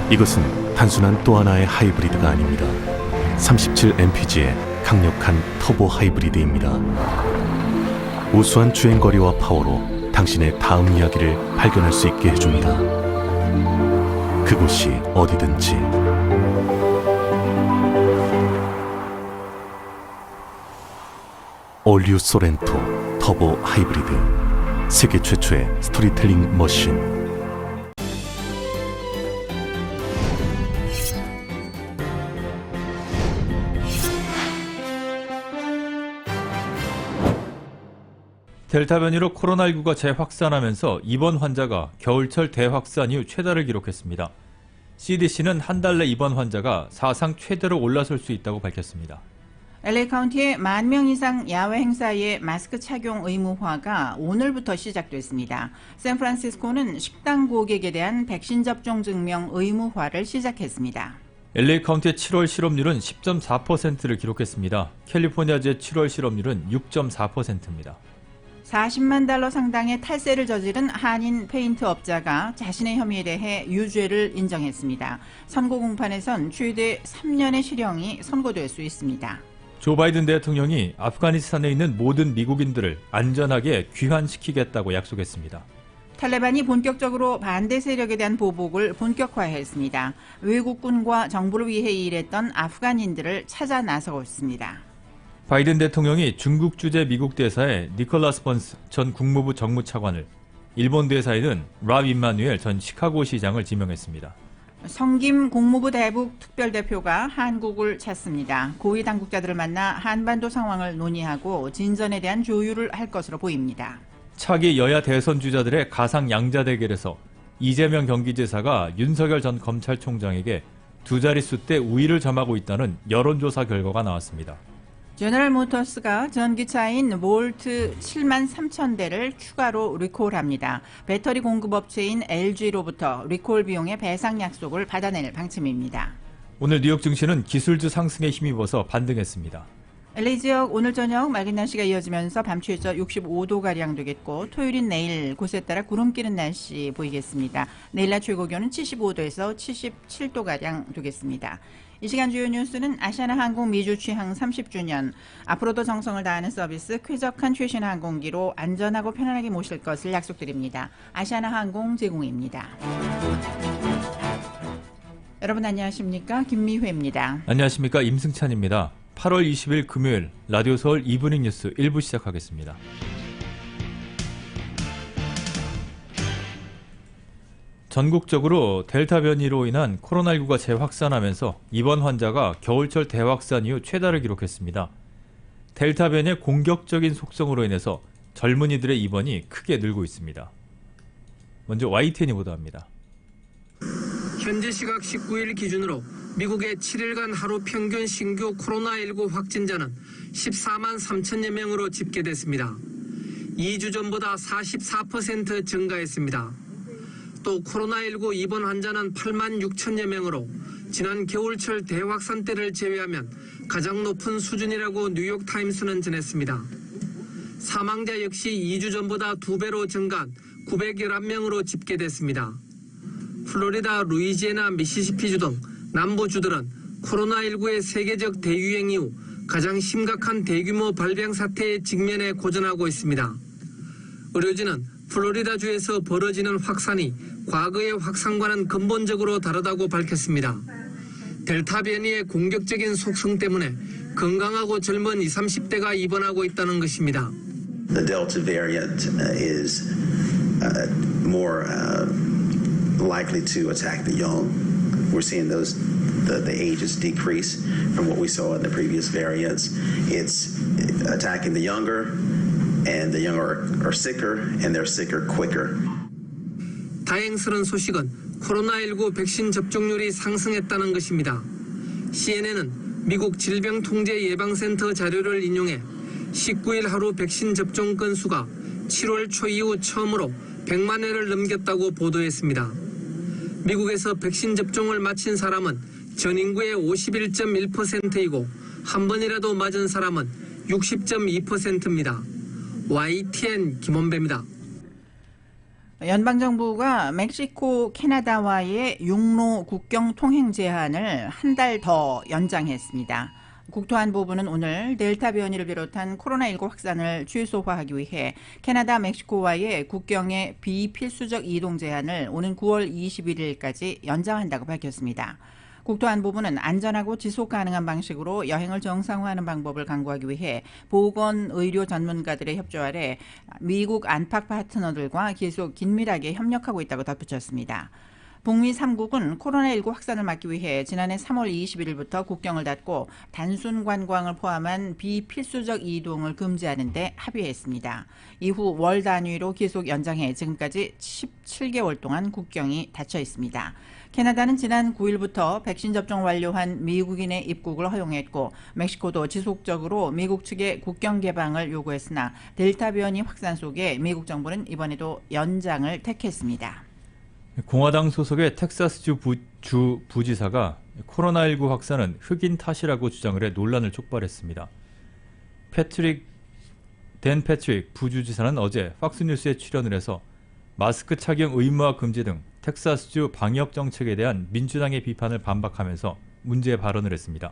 이것은 단순한 또 하나의 하이브리드가 아닙니다. 37mpg의 강력한 터보 하이브리드입니다. 우수한 주행거리와 파워로 당신의 다음 이야기를 발견할 수 있게 해줍니다. 그곳이 어디든지. 올류 소렌토 터보 하이브리드, 세계 최초의 스토리텔링 머신. 델타 변이로 코로나19가 재확산하면서 입원 환자가 겨울철 대확산 이후 최다를 기록했습니다. CDC는 한 달 내 입원 환자가 사상 최대로 올라설 수 있다고 밝혔습니다. LA 카운티의 10,000명 이상 야외 행사의 마스크 착용 의무화가 오늘부터 시작됐습니다. 샌프란시스코는 식당 고객에 대한 백신 접종 증명 의무화를 시작했습니다. LA 카운티의 7월 실업률은 10.4%를 기록했습니다. 캘리포니아주의 7월 실업률은 6.4%입니다. $400만 상당의 탈세를 저지른 한인 페인트 업자가 자신의 혐의에 대해 유죄를 인정했습니다. 선고 공판에선 최대 3년의 실형이 선고될 수 있습니다. 조 바이든 대통령이 아프가니스탄에 있는 모든 미국인들을 안전하게 귀환시키겠다고 약속했습니다. 탈레반이 본격적으로 반대 세력에 대한 보복을 본격화했습니다. 외국군과 정부를 위해 일했던 아프간인들을 찾아 나서고 있습니다. 바이든 대통령이 중국 주재 미국 대사에 니콜라스 번스 전 국무부 정무차관을, 일본 대사에는 라 임마누엘 전 시카고 시장을 지명했습니다. 성김 국무부 대북 특별대표가 한국을 찾습니다. 고위 당국자들을 만나 한반도 상황을 논의하고 진전에 대한 조율을 할 것으로 보입니다. 차기 여야 대선 주자들의 가상 양자 대결에서 이재명 경기지사가 윤석열 전 검찰총장에게 두 자릿수 대 우위를 점하고 있다는 여론조사 결과가 나왔습니다. 제너럴 모터스가 전기차인 볼트 73,000대를 추가로 리콜합니다. 배터리 공급업체인 LG로부터 리콜 비용의 배상 약속을 받아낼 방침입니다. 오늘 뉴욕 증시는 기술주 상승에 힘입어서 반등했습니다. LA 지역 오늘 저녁 맑은 날씨가 이어지면서 밤 최저 65도가량 되겠고, 토요일인 내일 곳에 따라 구름 끼는 날씨 보이겠습니다. 내일 낮 최고 기온은 75도에서 77도가량 되겠습니다. 이 시간 주요 뉴스는 아시아나항공 미주 취항 30주년, 앞으로도 정성을 다하는 서비스 쾌적한 최신 항공기로 안전하고 편안하게 모실 것을 약속드립니다. 아시아나항공 제공입니다. 여러분 안녕하십니까? 김미회입니다. 안녕하십니까? 임승찬입니다. 8월 20일 금요일 라디오 서울 이브닝 뉴스 1부 시작하겠습니다. 전국적으로 델타 변이로 인한 코로나19가 재확산하면서 입원 환자가 겨울철 대확산 이후 최다를 기록했습니다. 델타 변이의 공격적인 속성으로 인해서 젊은이들의 입원이 크게 늘고 있습니다. 먼저 YTN이 보도합니다. 현재 시각 19일 기준으로 미국의 7일간 하루 평균 신규 코로나19 확진자는 14만 3천여 명으로 집계됐습니다. 2주 전보다 44% 증가했습니다. 또 코로나19 입원 환자는 8만 6천여 명으로 지난 겨울철 대확산 때를 제외하면 가장 높은 수준이라고 뉴욕타임스는 전했습니다. 사망자 역시 2주 전보다 2배로 증가한 911명으로 집계됐습니다. 플로리다, 루이지애나, 미시시피주 등 남부주들은 코로나19의 세계적 대유행 이후 가장 심각한 대규모 발병 사태에 직면해 고전하고 있습니다. 의료진은 플로리다주에서 벌어지는 확산이 과거의 확산과는 근본적으로 다르다고 밝혔습니다. 델타 변이의 공격적인 속성 때문에 건강하고 젊은 20, 30대가 입원하고 있다는 것입니다. The Delta variant is more likely to attack the young. We're seeing the ages decrease from what we saw in the previous variants. It's attacking the younger, and the younger are sicker, and they're sicker quicker. 다행스러운 소식은 코로나19 백신 접종률이 상승했다는 것입니다. CNN은 미국 질병통제예방센터 자료를 인용해 19일 하루 백신 접종 건수가 7월 초 이후 처음으로 100만 회를 넘겼다고 보도했습니다. 미국에서 백신 접종을 마친 사람은 전 인구의 51.1%이고 한 번이라도 맞은 사람은 60.2%입니다. YTN 김원배입니다. 연방정부가 멕시코, 캐나다와의 육로 국경 통행 제한을 한 달 더 연장했습니다. 국토안보부는 오늘 델타 변이를 비롯한 코로나19 확산을 최소화하기 위해 캐나다, 멕시코와의 국경의 비필수적 이동 제한을 오는 9월 21일까지 연장한다고 밝혔습니다. 국토안보부는 안전하고 지속 가능한 방식으로 여행을 정상화하는 방법을 강구하기 위해 보건의료 전문가들의 협조 아래 미국 안팎 파트너들과 계속 긴밀하게 협력하고 있다고 덧붙였습니다. 북미 3국은 코로나19 확산을 막기 위해 지난해 3월 21일부터 국경을 닫고 단순 관광을 포함한 비필수적 이동을 금지하는 데 합의했습니다. 이후 월 단위로 계속 연장해 지금까지 17개월 동안 국경이 닫혀 있습니다. 캐나다는 지난 9일부터 백신 접종 완료한 미국인의 입국을 허용했고 멕시코도 지속적으로 미국 측의 국경 개방을 요구했으나 델타 변이 확산 속에 미국 정부는 이번에도 연장을 택했습니다. 공화당 소속의 텍사스주 부지사가 코로나19 확산은 흑인 탓이라고 주장을 해 논란을 촉발했습니다. 댄 패트릭 부주지사는 어제 팍스뉴스에 출연을 해서 마스크 착용 의무화 금지 등 텍사스주 방역 정책에 대한 민주당의 비판을 반박하면서 문제 발언을 했습니다.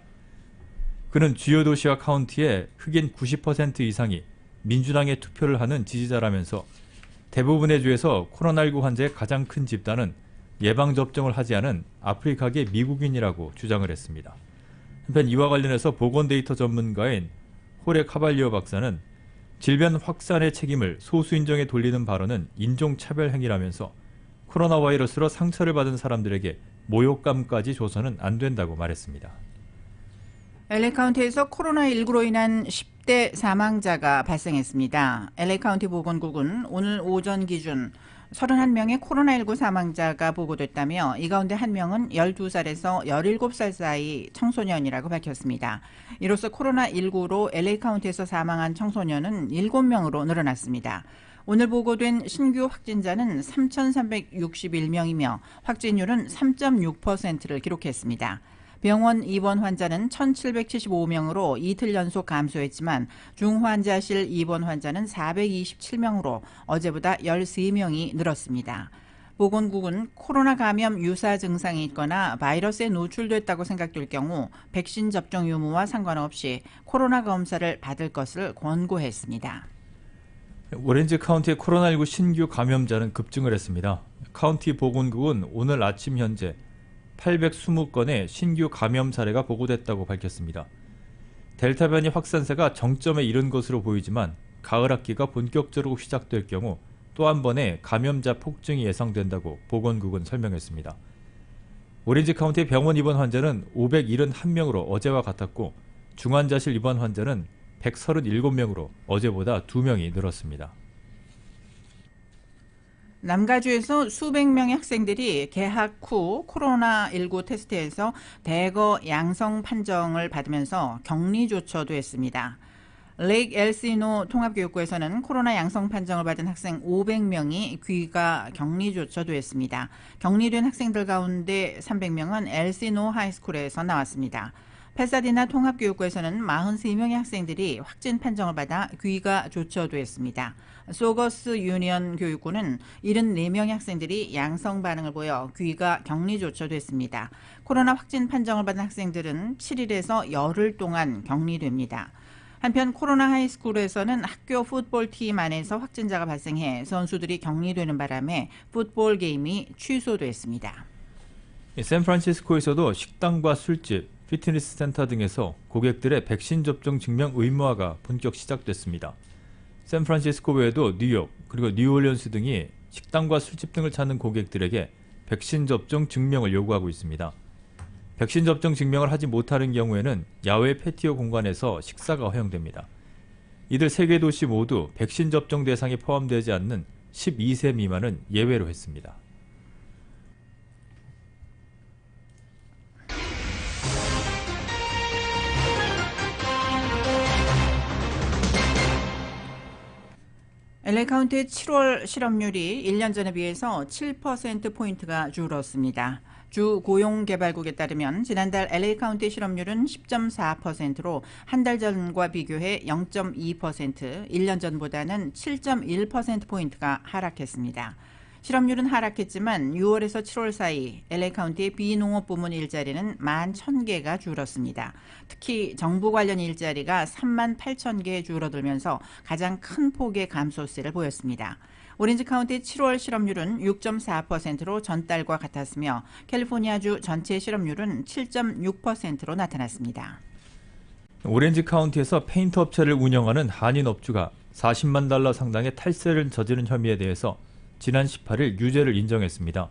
그는 주요 도시와 카운티의 흑인 90% 이상이 민주당에 투표를 하는 지지자라면서 대부분의 주에서 코로나19 환자의 가장 큰 집단은 예방접종을 하지 않은 아프리카계 미국인이라고 주장을 했습니다. 한편 이와 관련해서 보건 데이터 전문가인 호레 카발리오 박사는 질병 확산의 책임을 소수인종에 돌리는 발언은 인종차별 행위라면서 코로나 바이러스로 상처를 받은 사람들에게 모욕감까지 줘서는 안 된다고 말했습니다. LA 카운티에서 코로나19로 인한 10대 사망자가 발생했습니다. LA 카운티 보건국은 오늘 오전 기준 31명의 코로나19 사망자가 보고됐다며 이 가운데 1명은 12살에서 17살 사이 청소년이라고 밝혔습니다. 이로써 코로나19로 LA 카운티에서 사망한 청소년은 7명으로 늘어났습니다. 오늘 보고된 신규 확진자는 3,361명이며 확진율은 3.6%를 기록했습니다. 병원 입원 환자는 1,775명으로 이틀 연속 감소했지만 중환자실 입원 환자는 427명으로 어제보다 13명이 늘었습니다. 보건국은 코로나 감염 유사 증상이 있거나 바이러스에 노출됐다고 생각될 경우 백신 접종 유무와 상관없이 코로나 검사를 받을 것을 권고했습니다. 오렌지 카운티의 코로나19 신규 감염자는 급증을 했습니다. 카운티 보건국은 오늘 아침 현재 820건의 신규 감염 사례가 보고됐다고 밝혔습니다. 델타 변이 확산세가 정점에 이른 것으로 보이지만 가을 학기가 본격적으로 시작될 경우 또 한 번의 감염자 폭증이 예상된다고 보건국은 설명했습니다. 오렌지 카운티 병원 입원 환자는 571명으로 어제와 같았고 중환자실 입원 환자는 137명으로 어제보다 2명이 늘었습니다. 남가주에서 수백 명의 학생들이 개학 후 코로나19 테스트에서 대거 양성 판정을 받으면서 격리조처도 했습니다. 레이크 엘시노 통합교육고에서는 코로나 양성 판정을 받은 학생 500명이 귀가 격리조처도 했습니다. 격리된 학생들 가운데 300명은 엘시노 하이스쿨에서 나왔습니다. 패사디나 통합교육고에서는 43명의 학생들이 확진 판정을 받아 귀가 조처도 했습니다. 소거스 유니언 교육고는 74명의 학생들이 양성 반응을 보여 귀가 격리 조처도 했습니다. 코로나 확진 판정을 받은 학생들은 7일에서 열흘 동안 격리됩니다. 한편 코로나 하이스쿨에서는 학교 풋볼팀 안에서 확진자가 발생해 선수들이 격리되는 바람에 풋볼 게임이 취소됐습니다. 샌프란시스코에서도 식당과 술집, 피트니스 센터 등에서 고객들의 백신 접종 증명 의무화가 본격 시작됐습니다. 샌프란시스코 외에도 뉴욕 그리고 뉴올리언스 등이 식당과 술집 등을 찾는 고객들에게 백신 접종 증명을 요구하고 있습니다. 백신 접종 증명을 하지 못하는 경우에는 야외 패티오 공간에서 식사가 허용됩니다. 이들 3개 도시 모두 백신 접종 대상에 포함되지 않는 12세 미만은 예외로 했습니다. LA 카운티의 7월 실업률이 1년 전에 비해서 7%포인트가 줄었습니다. 주 고용개발국에 따르면 지난달 LA 카운티 실업률은 10.4%로 한 달 전과 비교해 0.2%, 1년 전보다는 7.1%포인트가 하락했습니다. 실업률은 하락했지만 6월에서 7월 사이 LA 카운티의 비농업 부문 일자리는 11,000개가 줄었습니다. 특히 정부 관련 일자리가 38,000개 줄어들면서 가장 큰 폭의 감소세를 보였습니다. 오렌지 카운티 7월 실업률은 6.4%로 전달과 같았으며 캘리포니아주 전체 실업률은 7.6%로 나타났습니다. 오렌지 카운티에서 페인트 업체를 운영하는 한인 업주가 $400만 달러 상당의 탈세를 저지른 혐의에 대해서 지난 18일 유죄를 인정했습니다.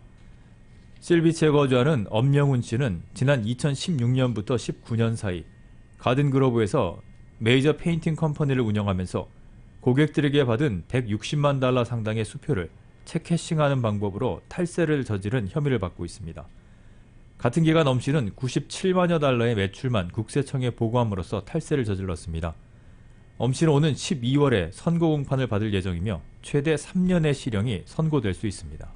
실비치에 거주하는 엄영훈 씨는 지난 2016년부터 19년 사이 가든그로브에서 메이저 페인팅 컴퍼니를 운영하면서 고객들에게 받은 $160만 달러 상당의 수표를 체캐싱하는 방법으로 탈세를 저지른 혐의를 받고 있습니다. 같은 기간 엄 씨는 97만여 달러의 매출만 국세청에 보고함으로써 탈세를 저질렀습니다. 엄 씨는 오는 12월에 선고 공판을 받을 예정이며 최대 3년의 실형이 선고될 수 있습니다.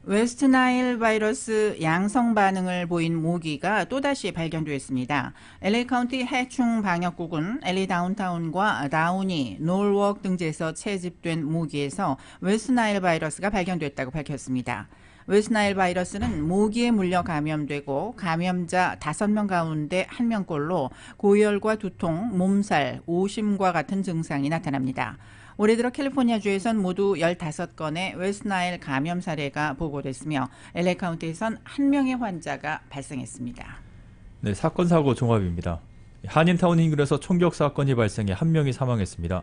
웨스트 나일 바이러스 양성 반응을 보인 모기가 또다시 발견됐습니다. LA 카운티 해충 방역국은 LA 다운타운과 다우니, 놀워크 등지에서 채집된 모기에서 웨스트 나일 바이러스가 발견됐다고 밝혔습니다. 웨스트 나일 바이러스는 모기에 물려 감염되고 감염자 5명 가운데 1명꼴로 고열과 두통, 몸살, 오심과 같은 증상이 나타납니다. 올해 들어 캘리포니아주에선 모두 15건의 웨스트 나일 감염 사례가 보고됐으며 LA 카운티에선 1명의 환자가 발생했습니다. 네, 사건 사고 종합입니다. 한인타운 인근에서 총격 사건이 발생해 1명이 사망했습니다.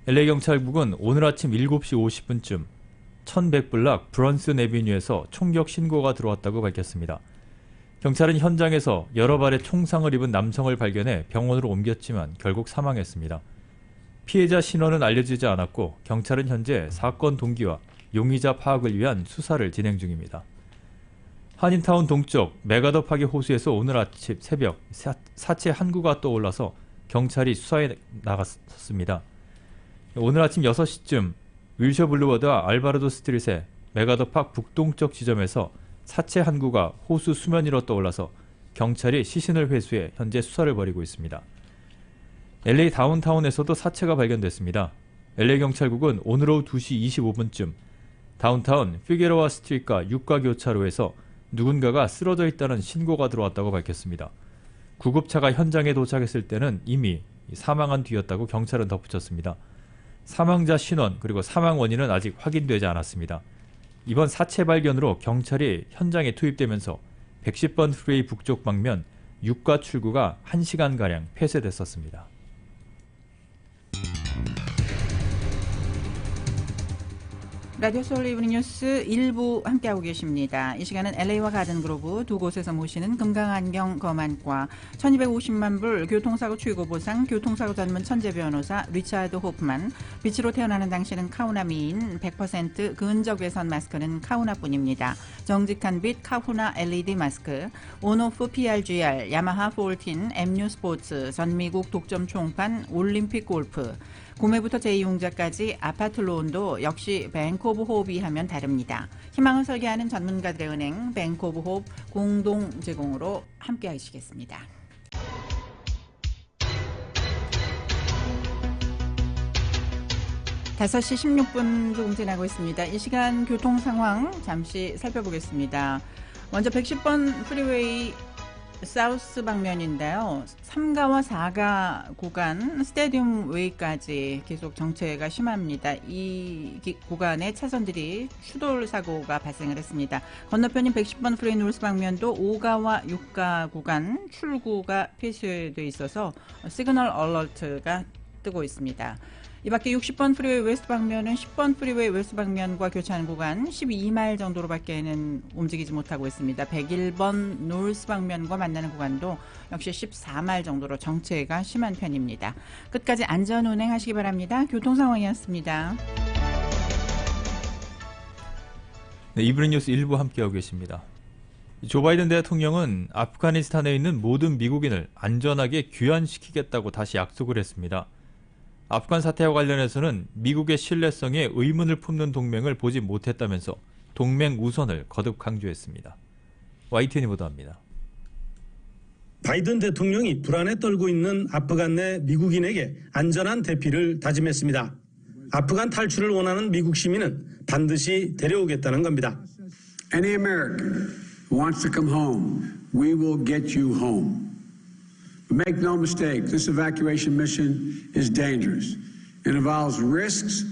LA 경찰국은 오늘 아침 7시 50분쯤 1100블락 브런슨 애비뉴에서 총격 신고가 들어왔다고 밝혔습니다. 경찰은 현장에서 여러 발의 총상을 입은 남성을 발견해 병원으로 옮겼지만 결국 사망했습니다. 피해자 신원은 알려지지 않았고 경찰은 현재 사건 동기와 용의자 파악을 위한 수사를 진행 중입니다. 한인타운 동쪽 메가더 파기 호수에서 오늘 아침 새벽 사체 한 구가 떠올라서 경찰이 수사에 나갔습니다. 오늘 아침 6시쯤 윌셔 블루워드와 알바르도 스트릿의 메가더팍 북동쪽 지점에서 사체 한 구가 호수 수면 위로 떠올라서 경찰이 시신을 회수해 현재 수사를 벌이고 있습니다. LA 다운타운에서도 사체가 발견됐습니다. LA 경찰국은 오늘 오후 2시 25분쯤 다운타운 피게로아 스트릿과 육가 교차로에서 누군가가 쓰러져 있다는 신고가 들어왔다고 밝혔습니다. 구급차가 현장에 도착했을 때는 이미 사망한 뒤였다고 경찰은 덧붙였습니다. 사망자 신원 그리고 사망 원인은 아직 확인되지 않았습니다. 이번 사체 발견으로 경찰이 현장에 투입되면서 110번 프리웨이 북쪽 방면 육가 출구가 1시간가량 폐쇄됐었습니다. 라디오 소울 이브닝 뉴스 1부 함께하고 계십니다. 이 시간은 LA와 가든그로브 두 곳에서 모시는 금강안경 검안과 1250만 불 교통사고 추이고 보상 교통사고 전문 천재 변호사 리차드 호프만, 빛으로 태어나는 당신은 카우나 미인 100% 근적외선 마스크는 카우나뿐입니다. 정직한 빛 카후나 LED 마스크, 온오프 PRGR, 야마하 14, MU 스포츠, 전미국 독점 총판, 올림픽 골프, 구매부터 제2융자까지 아파트 론도 역시 뱅크 오브 호흡이 하면 다릅니다. 희망을 설계하는 전문가들의 은행 뱅크 오브 호흡 공동 제공으로 함께 하시겠습니다. (5시 16분) 조금 지나고 있습니다. 이 시간 교통 상황 잠시 살펴보겠습니다. 먼저 110번 프리웨이 사우스 방면인데요. 3가와 4가 구간 스테디움 웨이까지 계속 정체가 심합니다. 이 구간에 차선들이 추돌 사고가 발생을 했습니다. 건너편인 110번 프리웨이 노스 방면도 5가와 6가 구간 출구가 폐쇄되어 있어서 시그널 얼러트가 뜨고 있습니다. 이 밖에 60번 프리웨이 웨스트 방면은 10번 프리웨이 웨스트 방면과 교차하는 구간 12마일 정도로밖에는 움직이지 못하고 있습니다. 101번 노스 방면과 만나는 구간도 역시 14마일 정도로 정체가 심한 편입니다. 끝까지 안전 운행하시기 바랍니다. 교통 상황이었습니다. 네, 이브닝 뉴스 1부 함께하고 계십니다. 조 바이든 대통령은 아프가니스탄에 있는 모든 미국인을 안전하게 귀환시키겠다고 다시 약속을 했습니다. 아프간 사태와 관련해서는 미국의 신뢰성에 의문을 품는 동맹을 보지 못했다면서 동맹 우선을 거듭 강조했습니다. YTN이 보도합니다. 바이든 대통령이 불안에 떨고 있는 아프간 내 미국인에게 안전한 대피를 다짐했습니다. 아프간 탈출을 원하는 미국 시민은 반드시 데려오겠다는 겁니다. Any American who wants to come home, we will get you home. But make no mistake, this evacuation mission is dangerous. It involves risks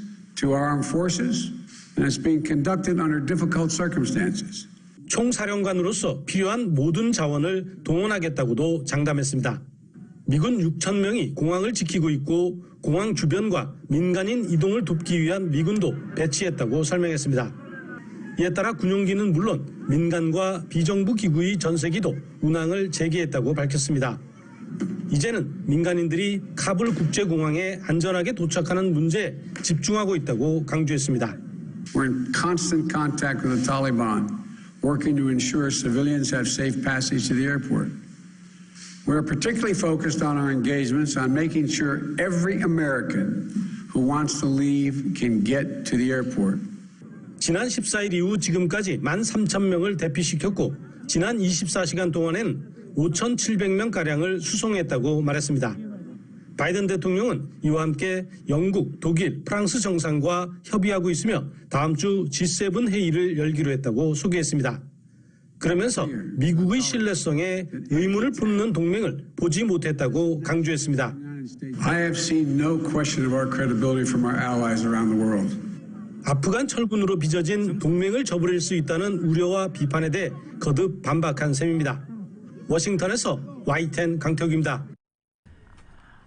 to our armed forces, and it's being conducted under difficult circumstances. 총사령관으로서 필요한 모든 자원을 동원하겠다고도 장담했습니다. 미군 6,000명이 공항을 지키고 있고 공항 주변과 민간인 이동을 돕기 위한 미군도 배치했다고 설명했습니다. 이에 따라 군용기는 물론 민간과 비정부 기구의 전세기도 운항을 재개했다고 밝혔습니다. 이제는 민간인들이 카불 국제공항에 안전하게 도착하는 문제에 집중하고 있다고 강조했습니다. We're in constant contact with the Taliban, working to ensure civilians have safe passage to the airport. We're particularly focused on our engagements on making sure every American who wants to leave can get to the airport. 지난 14일 이후 지금까지 13,000명을 대피시켰고 지난 24시간 동안엔 5,700명가량을 수송했다고 말했습니다. 바이든 대통령은 이와 함께 영국, 독일, 프랑스 정상과 협의하고 있으며 다음 주 G7 회의를 열기로 했다고 소개했습니다. 그러면서 미국의 신뢰성에 의문을 품는 동맹을 보지 못했다고 강조했습니다. I have seen no question of our credibility from our allies around the world. 아프간 철군으로 빚어진 동맹을 저버릴 수 있다는 우려와 비판에 대해 거듭 반박한 셈입니다. 워싱턴에서 YTN 강태욱입니다.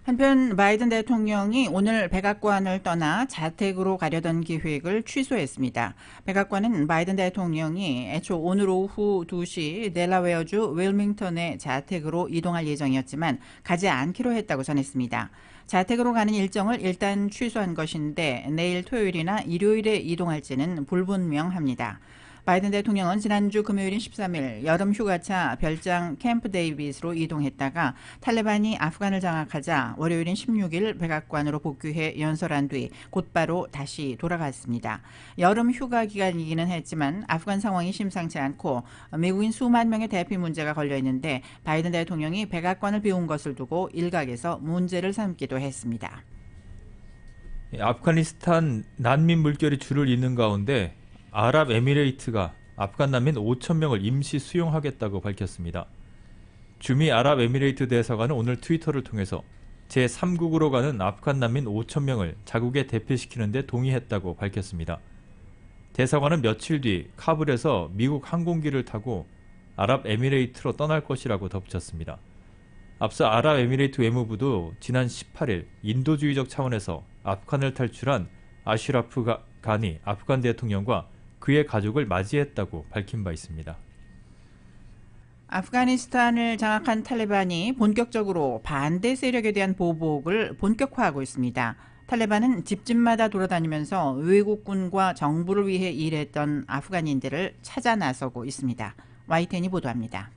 한편 바이든 대통령이 오늘 백악관을 떠나 자택으로 가려던 계획을 취소했습니다. 백악관은 바이든 대통령이 애초 오늘 오후 2시 델라웨어주 윌밍턴의 자택으로 이동할 예정이었지만 가지 않기로 했다고 전했습니다. 자택으로 가는 일정을 일단 취소한 것인데 내일 토요일이나 일요일에 이동할지는 불분명합니다. 바이든 대통령은 지난주 금요일인 13일 여름 휴가차 별장 캠프 데이빗으로 이동했다가 탈레반이 아프간을 장악하자 월요일인 16일 백악관으로 복귀해 연설한 뒤 곧바로 다시 돌아갔습니다. 여름 휴가 기간이기는 했지만 아프간 상황이 심상치 않고 미국인 수만 명의 대피 문제가 걸려 있는데 바이든 대통령이 백악관을 비운 것을 두고 일각에서 문제를 삼기도 했습니다. 아프가니스탄 난민 물결이 줄을 잇는 가운데 아랍에미레이트가 아프간 난민 5,000명을 임시 수용하겠다고 밝혔습니다. 주미 아랍에미레이트 대사관은 오늘 트위터를 통해서 제3국으로 가는 아프간 난민 5,000명을 자국에 대피시키는 데 동의했다고 밝혔습니다. 대사관은 며칠 뒤 카불에서 미국 항공기를 타고 아랍에미레이트로 떠날 것이라고 덧붙였습니다. 앞서 아랍에미레이트 외무부도 지난 18일 인도주의적 차원에서 아프간을 탈출한 아슈라프 가니 아프간 대통령과 그의 가족을 맞이했다고 밝힌 바 있습니다. 아프가니스탄을 장악한 탈레반이 본격적으로 반대 세력에 대한 보복을 본격화하고 있습니다. 탈레반은 집집마다 돌아다니면서 외국군과 정부를 위해 일했던 아프간인들을 찾아 나서고 있습니다. YTN이 보도합니다.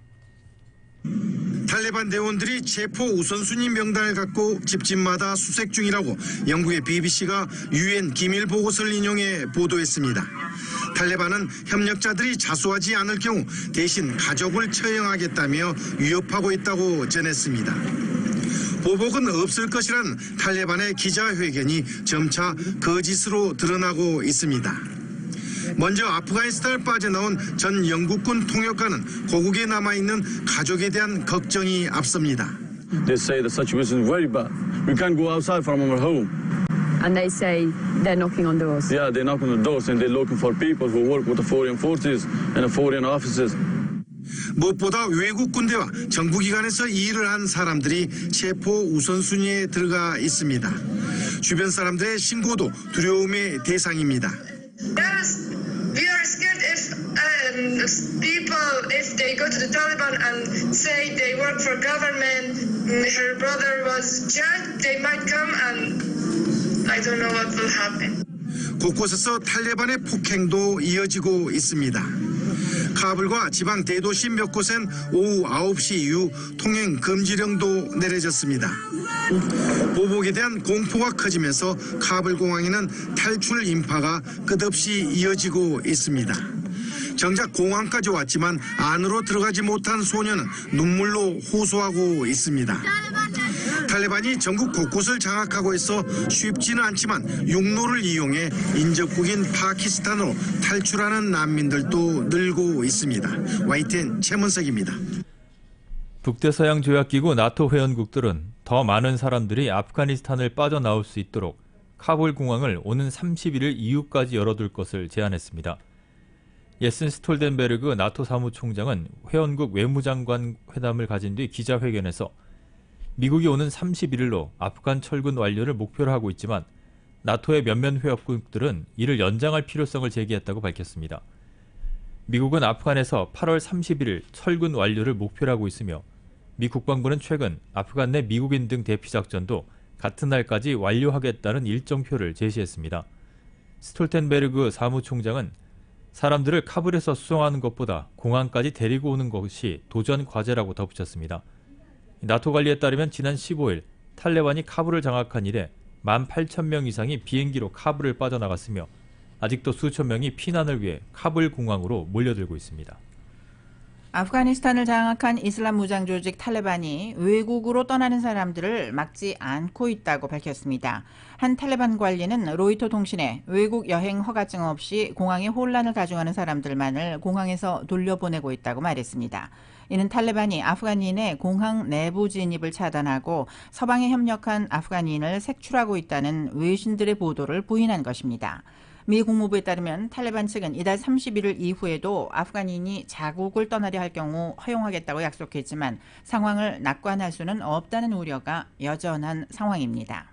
탈레반 대원들이 체포 우선순위 명단을 갖고 집집마다 수색 중이라고 영국의 BBC가 UN 기밀 보고서를 인용해 보도했습니다. 탈레반은 협력자들이 자수하지 않을 경우 대신 가족을 처형하겠다며 위협하고 있다고 전했습니다. 보복은 없을 것이란 탈레반의 기자회견이 점차 거짓으로 드러나고 있습니다. 먼저 아프가니스탄을 빠져나온 전 영국군 통역관은 고국에 남아있는 가족에 대한 걱정이 앞섭니다. They say the situation is very bad. We can't go outside from our home. And they say they're knocking on doors. Yeah, they're knocking on the doors and they're looking for people who work with the foreign forces and the foreign officers. 무엇보다 외국 군대와 정부기관에서 일을 한 사람들이 체포 우선순위에 들어가 있습니다. 주변 사람들의 신고도 두려움의 대상입니다. We are scared if people, if they go to the Taliban and say they work for government, her brother was judged, they might come and I don't know what will happen. 곳곳에서 탈레반의 폭행도 이어지고 있습니다. 카불과 지방 대도시 몇 곳엔 오후 9시 이후 통행 금지령도 내려졌습니다. 보복에 대한 공포가 커지면서 카불 공항에는 탈출 인파가 끝없이 이어지고 있습니다. 정작 공항까지 왔지만 안으로 들어가지 못한 소녀는 눈물로 호소하고 있습니다. 탈레반이 전국 곳곳을 장악하고 있어 쉽지는 않지만 육로를 이용해 인접국인 파키스탄으로 탈출하는 난민들도 늘고 있습니다. YTN 최문석입니다. 북대서양 조약기구 나토 회원국들은 더 많은 사람들이 아프가니스탄을 빠져나올 수 있도록 카불 공항을 오는 31일 이후까지 열어둘 것을 제안했습니다. 예슨 스톨텐베르그 나토 사무총장은 회원국 외무장관 회담을 가진 뒤 기자회견에서 미국이 오는 31일로 아프간 철군 완료를 목표로 하고 있지만 나토의 몇몇 회원국들은 이를 연장할 필요성을 제기했다고 밝혔습니다. 미국은 아프간에서 8월 31일 철군 완료를 목표로 하고 있으며 미 국방부는 최근 아프간 내 미국인 등 대피작전도 같은 날까지 완료하겠다는 일정표를 제시했습니다. 스톨텐베르그 사무총장은 사람들을 카불에서 수송하는 것보다 공항까지 데리고 오는 것이 도전 과제라고 덧붙였습니다. 나토 관리에 따르면 지난 15일 탈레반이 카불을 장악한 이래 18,000명 이상이 비행기로 카불을 빠져나갔으며 아직도 수천 명이 피난을 위해 카불 공항으로 몰려들고 있습니다. 아프가니스탄을 장악한 이슬람 무장 조직 탈레반이 외국으로 떠나는 사람들을 막지 않고 있다고 밝혔습니다. 한 탈레반 관리는 로이터 통신에 외국 여행 허가증 없이 공항에 혼란을 가중하는 사람들만을 공항에서 돌려보내고 있다고 말했습니다. 이는 탈레반이 아프간인의 공항 내부 진입을 차단하고 서방에 협력한 아프간인을 색출하고 있다는 외신들의 보도를 부인한 것입니다. 미 국무부에 따르면 탈레반 측은 이달 31일 이후에도 아프간인이 자국을 떠나려 할 경우 허용하겠다고 약속했지만 상황을 낙관할 수는 없다는 우려가 여전한 상황입니다.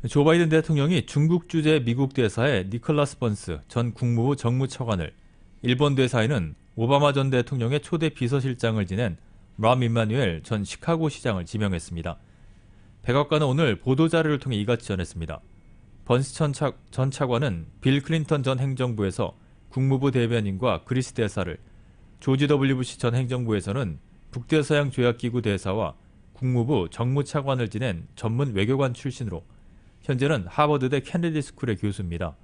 조 바이든 대통령이 중국 주재 미국 대사의 니콜라스 번스 전 국무부 정무차관을, 일본 대사에는 오바마 전 대통령의 초대 비서실장을 지낸 람 임마누엘 전 시카고 시장을 지명했습니다. 백악관은 오늘 보도자료를 통해 이같이 전했습니다. 번스 전 차관은 빌 클린턴 전 행정부에서 국무부 대변인과 그리스 대사를, 조지 W 부시 전 행정부에서는 북대서양 조약기구 대사와 국무부 정무차관을 지낸 전문 외교관 출신으로 현재는 하버드대 케네디 스쿨의 교수입니다.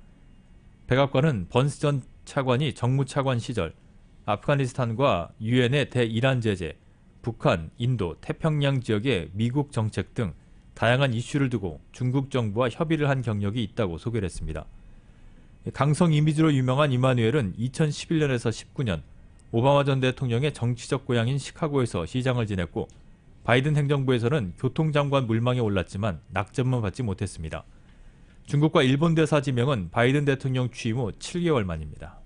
백악관은 번스 전 차관이 정무차관 시절 아프가니스탄과 유엔의 대이란 제재, 북한, 인도, 태평양 지역의 미국 정책 등 다양한 이슈를 두고 중국 정부와 협의를 한 경력이 있다고 소개를 했습니다. 강성 이미지로 유명한 이마누엘은 2011년에서 19년 오바마 전 대통령의 정치적 고향인 시카고에서 시장을 지냈고 바이든 행정부에서는 교통장관 물망에 올랐지만 낙점만 받지 못했습니다. 중국과 일본 대사 지명은 바이든 대통령 취임 후 7개월 만입니다.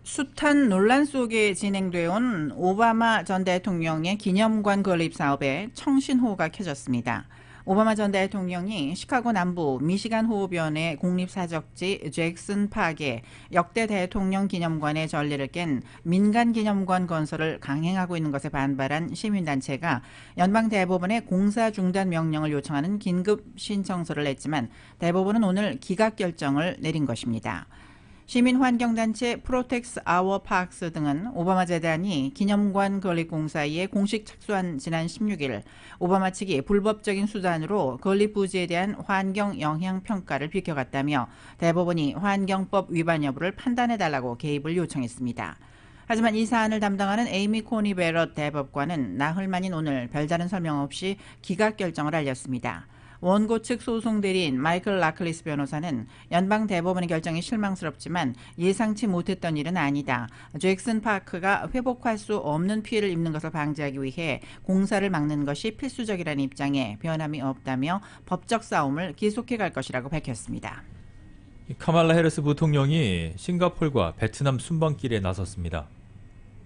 숱한 논란 속에 진행되어 온 오바마 전 대통령의 기념관 건립 사업에 청신호가 켜졌습니다. 오바마 전 대통령이 시카고 남부 미시간 호흡연의 공립사적지 잭슨 파크에 역대 대통령 기념관의 전례를 깬 민간 기념관 건설을 강행하고 있는 것에 반발한 시민단체가 연방대법원에 공사 중단 명령을 요청하는 긴급 신청서를 냈지만 대법원은 오늘 기각 결정을 내린 것입니다. 시민환경단체 프로텍스 아워 파크스 등은 오바마 재단이 기념관 건립 공사에 공식 착수한 지난 16일 오바마 측이 불법적인 수단으로 건립 부지에 대한 환경 영향 평가를 비켜갔다며 대법원이 환경법 위반 여부를 판단해달라고 개입을 요청했습니다. 하지만 이 사안을 담당하는 에이미 코니 베럿 대법관은 나흘 만인 오늘 별다른 설명 없이 기각 결정을 알렸습니다. 원고 측 소송 대리인 마이클 라클리스 변호사는 연방 대법원의 결정이 실망스럽지만 예상치 못했던 일은 아니다. 잭슨 파크가 회복할 수 없는 피해를 입는 것을 방지하기 위해 공사를 막는 것이 필수적이라는 입장에 변함이 없다며 법적 싸움을 계속해 갈 것이라고 밝혔습니다. 카말라 해리스 부통령이 싱가폴과 베트남 순방길에 나섰습니다.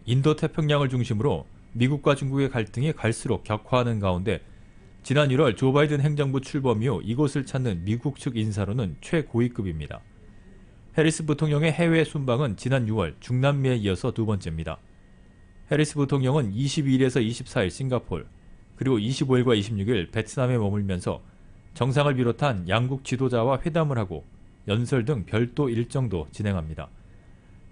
인도 태평양을 중심으로 미국과 중국의 갈등이 갈수록 격화하는 가운데 지난 1월 조 바이든 행정부 출범 이후 이곳을 찾는 미국 측 인사로는 최고위급입니다. 해리스 부통령의 해외 순방은 지난 6월 중남미에 이어서 두 번째입니다. 해리스 부통령은 22일에서 24일 싱가폴, 그리고 25일과 26일 베트남에 머물면서 정상을 비롯한 양국 지도자와 회담을 하고 연설 등 별도 일정도 진행합니다.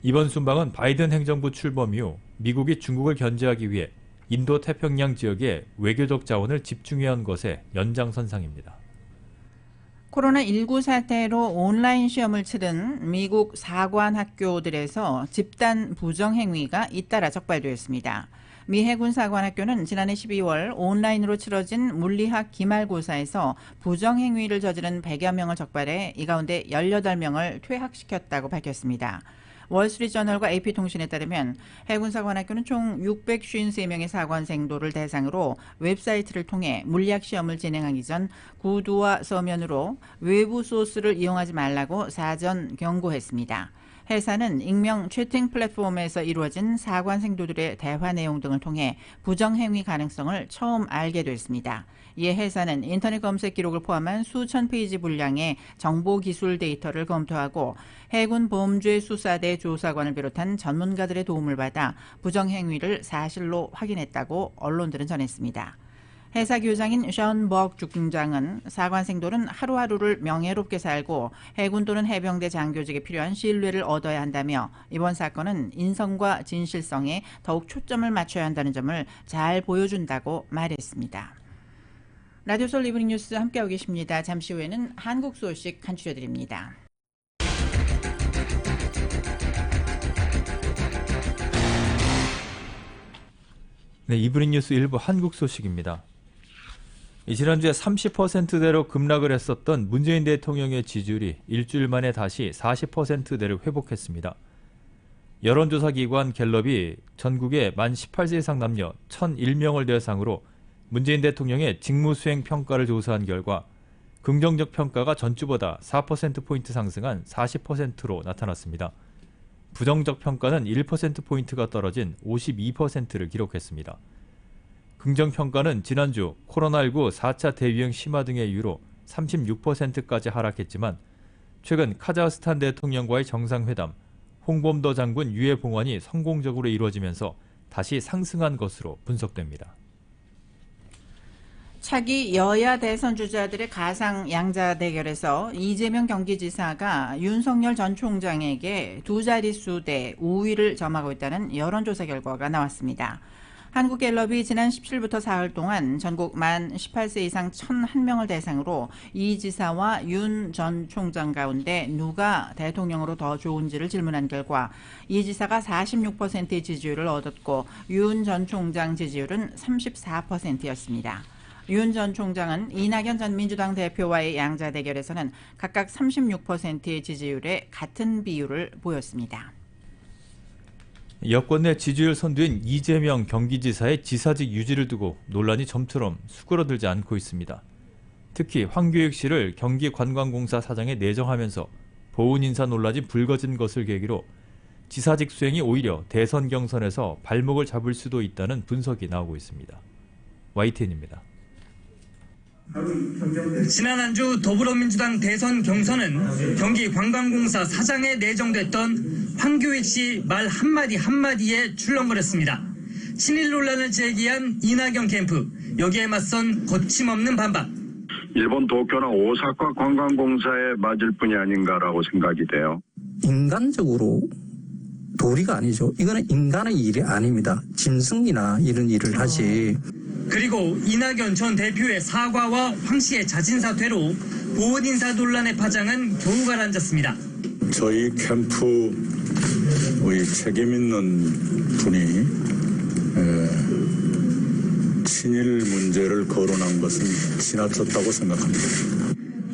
이번 순방은 바이든 행정부 출범 이후 미국이 중국을 견제하기 위해 인도 태평양 지역에 외교적 자원을 집중해야 한 것의 연장선상입니다. 코로나19 사태로 온라인 시험을 치른 미국 사관 학교들에서 집단 부정행위가 잇따라 적발되었습니다. 미 해군 사관학교는 지난해 12월 온라인으로 치러진 물리학 기말고사에서 부정행위를 저지른 100여 명을 적발해 이 가운데 18명을 퇴학시켰다고 밝혔습니다. 월스트리트저널과 AP통신에 따르면 해군사관학교는 총 653명의 사관생도를 대상으로 웹사이트를 통해 물리학 시험을 진행하기 전 구두와 서면으로 외부 소스를 이용하지 말라고 사전 경고했습니다. 회사는 익명 채팅 플랫폼에서 이루어진 사관생도들의 대화 내용 등을 통해 부정행위 가능성을 처음 알게 됐습니다. 이에 회사는 인터넷 검색 기록을 포함한 수천 페이지 분량의 정보기술 데이터를 검토하고 해군 범죄수사대 조사관을 비롯한 전문가들의 도움을 받아 부정행위를 사실로 확인했다고 언론들은 전했습니다. 회사 교장인 션 버그 중장은 사관생도는 하루하루를 명예롭게 살고 해군 또는 해병대 장교직에 필요한 신뢰를 얻어야 한다며 이번 사건은 인성과 진실성에 더욱 초점을 맞춰야 한다는 점을 잘 보여준다고 말했습니다. 라디오 서울 이브닝 뉴스 함께하고 계십니다. 잠시 후에는 한국 소식 간추려드립니다. 네, 이브닝 뉴스 일부 한국 소식입니다. 지난주에 30%대로 급락을 했었던 문재인 대통령의 지지율이 일주일 만에 다시 40%대를 회복했습니다. 여론조사 기관 갤럽이 전국의 만 18세 이상 남녀 1,001명을 대상으로 문재인 대통령의 직무수행 평가를 조사한 결과 긍정적 평가가 전주보다 4%포인트 상승한 40%로 나타났습니다. 부정적 평가는 1%포인트가 떨어진 52%를 기록했습니다. 긍정평가는 지난주 코로나19 4차 대유행 심화 등의 이유로 36%까지 하락했지만 최근 카자흐스탄 대통령과의 정상회담, 홍범도 장군 유해 봉환이 성공적으로 이루어지면서 다시 상승한 것으로 분석됩니다. 차기 여야 대선 주자들의 가상 양자 대결에서 이재명 경기지사가 윤석열 전 총장에게 두 자릿수 대 우위를 점하고 있다는 여론조사 결과가 나왔습니다. 한국갤럽이 지난 17일부터 사흘 동안 전국 만 18세 이상 1,001명을 대상으로 이 지사와 윤 전 총장 가운데 누가 대통령으로 더 좋은지를 질문한 결과 이 지사가 46%의 지지율을 얻었고 윤 전 총장 지지율은 34%였습니다. 윤 전 총장은 이낙연 전 민주당 대표와의 양자 대결에서는 각각 36%의 지지율에 같은 비율을 보였습니다. 여권 내 지지율 선두인 이재명 경기지사의 지사직 유지를 두고 논란이 좀처럼 수그러들지 않고 있습니다. 특히 황교익 씨를 경기관광공사 사장에 내정하면서 보훈 인사 논란이 불거진 것을 계기로 지사직 수행이 오히려 대선 경선에서 발목을 잡을 수도 있다는 분석이 나오고 있습니다. YTN입니다. 지난 한 주 더불어민주당 대선 경선은 경기관광공사 사장에 내정됐던 황교익 씨 말 한마디에 출렁거렸습니다. 친일 논란을 제기한 이낙연 캠프, 여기에 맞선 거침없는 반박. 일본 도쿄나 오사카 관광공사에 맞을 뿐이 아닌가라고 생각이 돼요. 인간적으로 도리가 아니죠. 이거는 인간의 일이 아닙니다. 짐승이나 이런 일을 하지. 그리고 이낙연 전 대표의 사과와 황 씨의 자진 사퇴로 보훈 인사 논란의 파장은 겨우 가라앉았습니다. 저희 캠프의 책임 있는 분이 친일 문제를 거론한 것은 지나쳤다고 생각합니다.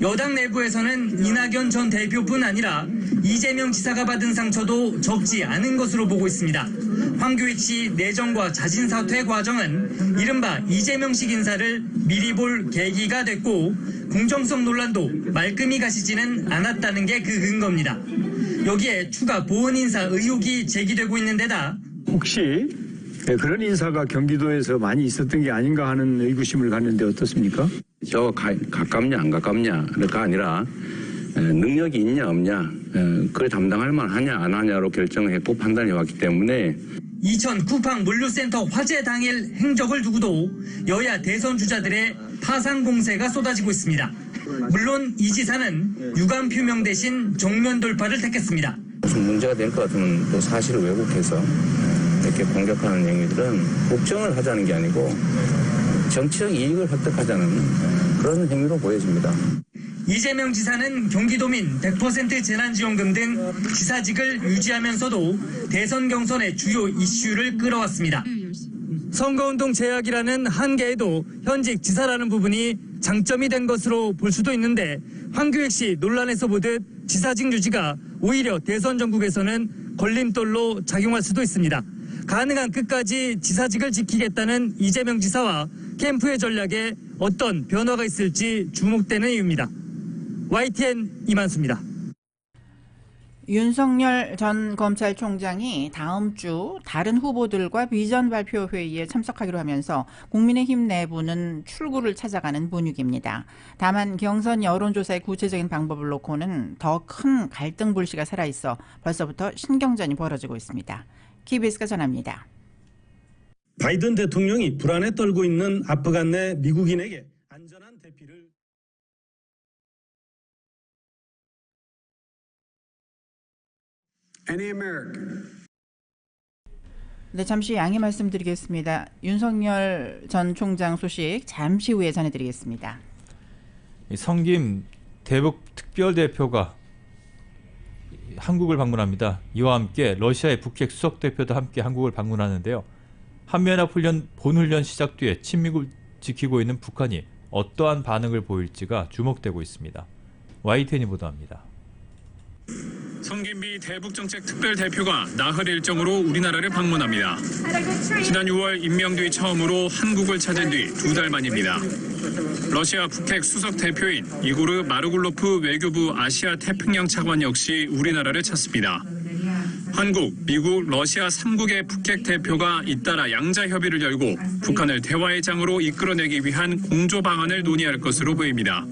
여당 내부에서는 이낙연 전 대표뿐 아니라 이재명 지사가 받은 상처도 적지 않은 것으로 보고 있습니다. 황교익 씨 내정과 자진 사퇴 과정은 이른바 이재명식 인사를 미리 볼 계기가 됐고 공정성 논란도 말끔히 가시지는 않았다는 게 그 근거입니다. 여기에 추가 보훈 인사 의혹이 제기되고 있는 데다 혹시 그런 인사가 경기도에서 많이 있었던 게 아닌가 하는 의구심을 갖는데 어떻습니까? 저 가깝냐 안 가깝냐가 아니라 능력이 있냐 없냐 그걸 담당할 만하냐 안 하냐로 결정을 했고 판단해 왔기 때문에 이천 쿠팡 물류센터 화재 당일 행적을 두고도 여야 대선 주자들의 파상 공세가 쏟아지고 있습니다. 물론 이 지사는 유감 표명 대신 정면 돌파를 택했습니다. 무슨 문제가 될 것 같으면 또 사실을 왜곡해서 이렇게 공격하는 행위들은 국정을 하자는 게 아니고 정치적 이익을 획득하자는 그런 행위로 보여집니다. 이재명 지사는 경기도민 100% 재난지원금 등 지사직을 유지하면서도 대선 경선의 주요 이슈를 끌어왔습니다. 선거운동 제약이라는 한계에도 현직 지사라는 부분이 장점이 된 것으로 볼 수도 있는데 황교익 씨 논란에서 보듯 지사직 유지가 오히려 대선 전국에서는 걸림돌로 작용할 수도 있습니다. 가능한 끝까지 지사직을 지키겠다는 이재명 지사와 캠프의 전략에 어떤 변화가 있을지 주목되는 이유입니다. YTN 이만수입니다. 윤석열 전 검찰총장이 다음 주 다른 후보들과 비전 발표 회의에 참석하기로 하면서 국민의힘 내부는 출구를 찾아가는 분위기입니다. 다만 경선 여론조사의 구체적인 방법을 놓고는 더 큰 갈등 불씨가 살아있어 벌써부터 신경전이 벌어지고 있습니다. KBS가 전합니다. 바이든 대통령이 불안에 떨고 있는 아프간 내 미국인에게 안전한 대피를 Any American. 네, 잠시 양해 말씀드리겠습니다. 윤석열 전 총장 소식 잠시 후에 전해드리겠습니다. 성김 대북 특별대표가 한국을 방문합니다. 이와 함께 러시아의 북핵 수석대표도 함께 한국을 방문하는데요. 한미연합훈련 본훈련 시작 뒤에 친미를 지키고 있는 북한이 어떠한 반응을 보일지가 주목되고 있습니다. YTN이 보도합니다. 성김비 대북정책특별대표가 나흘 일정으로 우리나라를 방문합니다. 지난 6월 임명 뒤 처음으로 한국을 찾은 뒤 2달 만입니다. 러시아 북핵 수석 대표인 이고르 마르굴로프 외교부 아시아 태평양 차관 역시 우리나라를 찾습니다. 한국, 미국, 러시아 3국의 북핵 대표가 잇따라 양자 협의를 열고 북한을 대화의 장으로 이끌어내기 위한 공조 방안을 논의할 것으로 보입니다.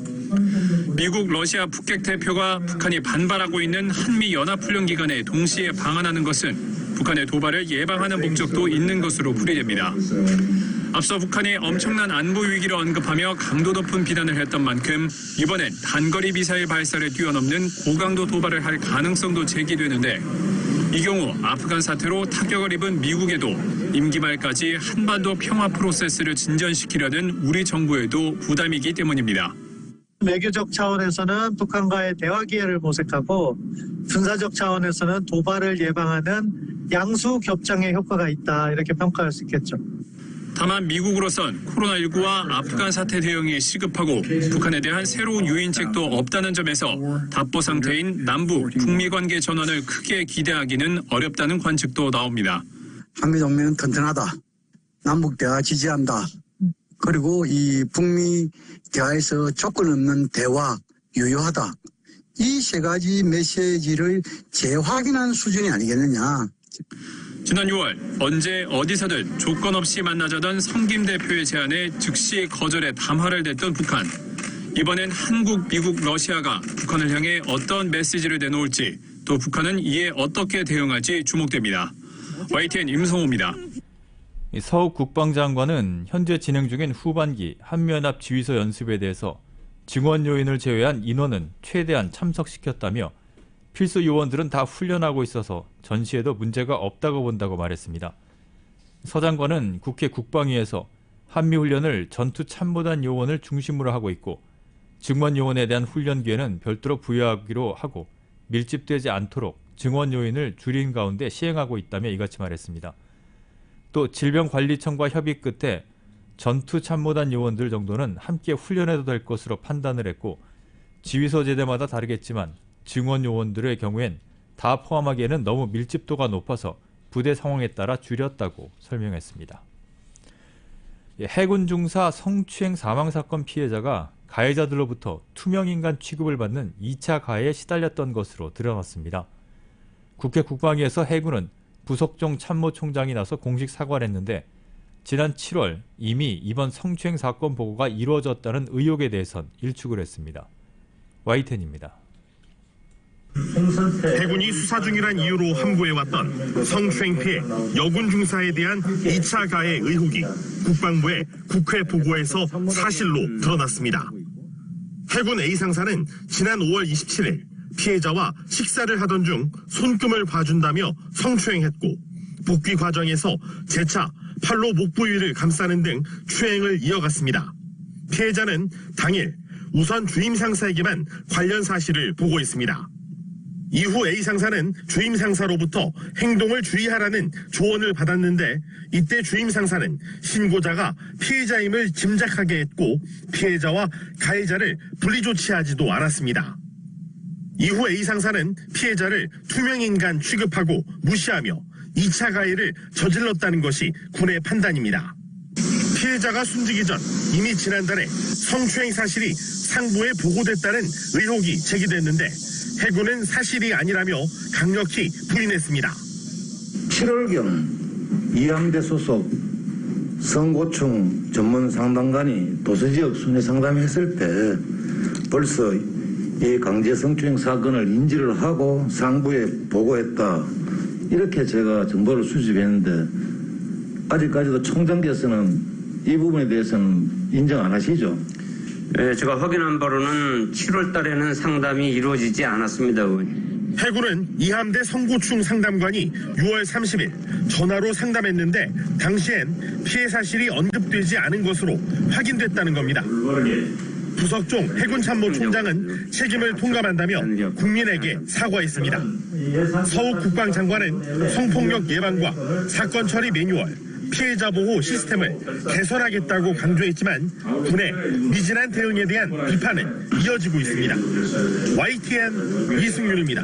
미국, 러시아 북핵 대표가 북한이 반발하고 있는 한미연합훈련 기간에 동시에 방한하는 것은 북한의 도발을 예방하는 목적도 있는 것으로 풀이됩니다. 앞서 북한이 엄청난 안보 위기를 언급하며 강도 높은 비난을 했던 만큼 이번엔 단거리 미사일 발사를 뛰어넘는 고강도 도발을 할 가능성도 제기되는데 이 경우 아프간 사태로 타격을 입은 미국에도 임기 말까지 한반도 평화 프로세스를 진전시키려는 우리 정부에도 부담이기 때문입니다. 외교적 차원에서는 북한과의 대화 기회를 모색하고 군사적 차원에서는 도발을 예방하는 양수 겹장의 효과가 있다 이렇게 평가할 수 있겠죠. 다만 미국으로선 코로나19와 아프간 사태 대응이 시급하고 북한에 대한 새로운 유인책도 없다는 점에서 답보 상태인 남북 북미 관계 전환을 크게 기대하기는 어렵다는 관측도 나옵니다. 한미동맹은 튼튼하다. 남북 대화 지지한다. 그리고 이 북미 대화에서 조건 없는 대화 유효하다. 이 세 가지 메시지를 재확인한 수준이 아니겠느냐. 지난 6월 언제 어디서든 조건 없이 만나자던 성김 대표의 제안에 즉시 거절해 담화를 냈던 북한. 이번엔 한국, 미국, 러시아가 북한을 향해 어떤 메시지를 내놓을지 또 북한은 이에 어떻게 대응할지 주목됩니다. YTN 임성호입니다. 서욱 국방장관은 현재 진행 중인 후반기 한미연합 지휘소 연습에 대해서 증원 요인을 제외한 인원은 최대한 참석시켰다며 필수 요원들은 다 훈련하고 있어서 전시에도 문제가 없다고 본다고 말했습니다. 서 장관은 국회 국방위에서 한미훈련을 전투참모단 요원을 중심으로 하고 있고 증원 요원에 대한 훈련 기회는 별도로 부여하기로 하고 밀집되지 않도록 증원 요인을 줄인 가운데 시행하고 있다며 이같이 말했습니다. 또 질병관리청과 협의 끝에 전투참모단 요원들 정도는 함께 훈련해도 될 것으로 판단을 했고 지휘소 제대마다 다르겠지만 증원 요원들의 경우엔 다 포함하기에는 너무 밀집도가 높아서 부대 상황에 따라 줄였다고 설명했습니다. 해군 중사 성추행 사망사건 피해자가 가해자들로부터 투명인간 취급을 받는 2차 가해에 시달렸던 것으로 드러났습니다. 국회 국방위에서 해군은 부석종 참모총장이 나서 공식 사과를 했는데 지난 7월 이미 이번 성추행 사건 보고가 이루어졌다는 의혹에 대해선 일축을 했습니다. YTN입니다. 해군이 수사 중이란 이유로 함구해왔던 성추행 피해 여군 중사에 대한 2차 가해 의혹이 국방부의 국회 보고에서 사실로 드러났습니다. 해군 A상사는 지난 5월 27일 피해자와 식사를 하던 중 손금을 봐준다며 성추행했고 복귀 과정에서 재차 팔로 목 부위를 감싸는 등 추행을 이어갔습니다. 피해자는 당일 우선 주임 상사에게만 관련 사실을 보고했습니다. 이후 A 상사는 주임 상사로부터 행동을 주의하라는 조언을 받았는데 이때 주임 상사는 신고자가 피해자임을 짐작하게 했고 피해자와 가해자를 분리 조치하지도 않았습니다. 이후 A 상사는 피해자를 투명인간 취급하고 무시하며 2차 가해를 저질렀다는 것이 군의 판단입니다. 피해자가 숨지기 전 이미 지난달에 성추행 사실이 상부에 보고됐다는 의혹이 제기됐는데 해군은 사실이 아니라며 강력히 부인했습니다. 7월경 이함대 소속 성고충 전문 상담관이 도서지역 순회 상담했을 때 벌써 이 강제 성추행 사건을 인지를 하고 상부에 보고했다. 이렇게 제가 정보를 수집했는데 아직까지도 총장께서는 이 부분에 대해서는 인정 안 하시죠? 네, 제가 확인한 바로는 7월 달에는 상담이 이루어지지 않았습니다, 의원님. 해군은 이함대 성고충 상담관이 6월 30일 전화로 상담했는데 당시엔 피해 사실이 언급되지 않은 것으로 확인됐다는 겁니다. 부석종 해군참모총장은 책임을 통감한다며 국민에게 사과했습니다. 서욱 국방장관은 성폭력 예방과 사건 처리 매뉴얼, 피해자 보호 시스템을 개선하겠다고 강조했지만 군의 미진한 대응에 대한 비판은 이어지고 있습니다. YTN 이승윤입니다.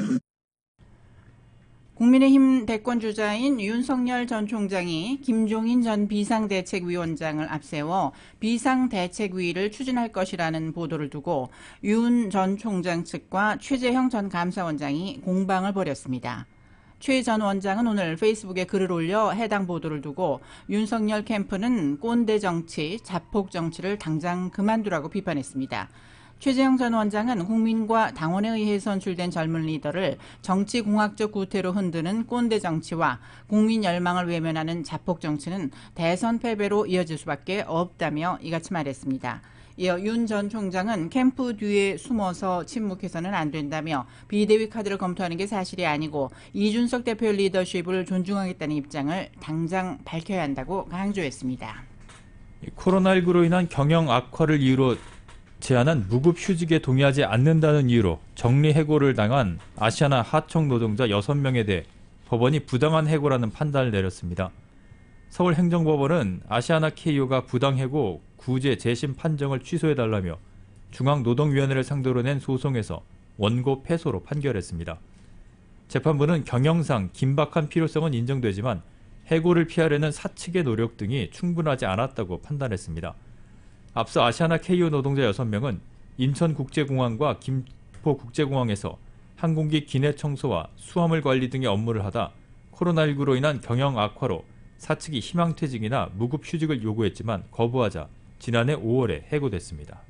국민의힘 대권주자인 윤석열 전 총장이 김종인 전 비상대책위원장을 앞세워 비상대책위를 추진할 것이라는 보도를 두고 윤 전 총장 측과 최재형 전 감사원장이 공방을 벌였습니다. 최 전 원장은 오늘 페이스북에 글을 올려 해당 보도를 두고 윤석열 캠프는 꼰대 정치, 자폭 정치를 당장 그만두라고 비판했습니다. 최재형 전 원장은 국민과 당원에 의해 선출된 젊은 리더를 정치공학적 구태로 흔드는 꼰대 정치와 국민 열망을 외면하는 자폭 정치는 대선 패배로 이어질 수밖에 없다며 이같이 말했습니다. 이어 윤 전 총장은 캠프 뒤에 숨어서 침묵해서는 안 된다며 비대위 카드를 검토하는 게 사실이 아니고 이준석 대표의 리더십을 존중하겠다는 입장을 당장 밝혀야 한다고 강조했습니다. 코로나19로 인한 경영 악화를 이유로 제안한 무급 휴직에 동의하지 않는다는 이유로 정리해고를 당한 아시아나 하청 노동자 6명에 대해 법원이 부당한 해고라는 판단을 내렸습니다. 서울행정법원은 아시아나 KO가 부당해고 구제 재심 판정을 취소해달라며 중앙노동위원회를 상대로 낸 소송에서 원고 패소로 판결했습니다. 재판부는 경영상 긴박한 필요성은 인정되지만 해고를 피하려는 사측의 노력 등이 충분하지 않았다고 판단했습니다. 앞서 아시아나 KO 노동자 6명은 인천국제공항과 김포국제공항에서 항공기 기내 청소와 수화물 관리 등의 업무를 하다 코로나19로 인한 경영 악화로 사측이 희망퇴직이나 무급 휴직을 요구했지만 거부하자 지난해 5월에 해고됐습니다.